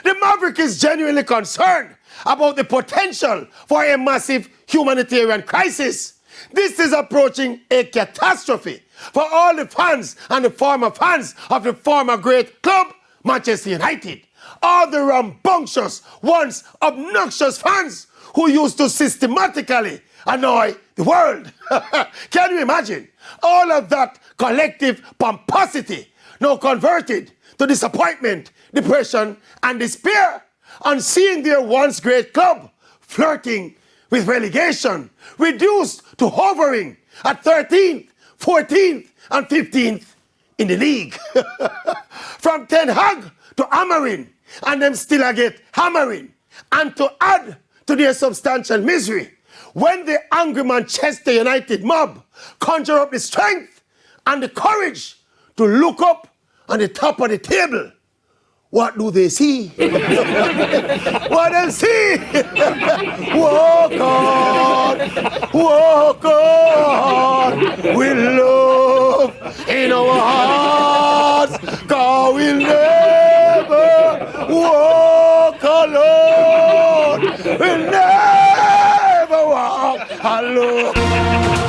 The Maverick is genuinely concerned about the potential for a massive humanitarian crisis. This is approaching a catastrophe for all the fans and the former fans of the former great club, Manchester United. All the rambunctious, once obnoxious fans who used to systematically annoy the world. Can you imagine? All of that collective pomposity now converted to disappointment, depression, and despair on seeing their once great club flirting with relegation, reduced to hovering at 13th, 14th, and 15th in the league. From Ten Hag to Amarin, and them still a get hammering. And to add to their substantial misery, when the angry Manchester United mob conjure up the strength and the courage to look up on the top of the table, what do they see? What they see? Walk on, with love in our hearts, 'cause we'll never walk alone. We'll never walk alone.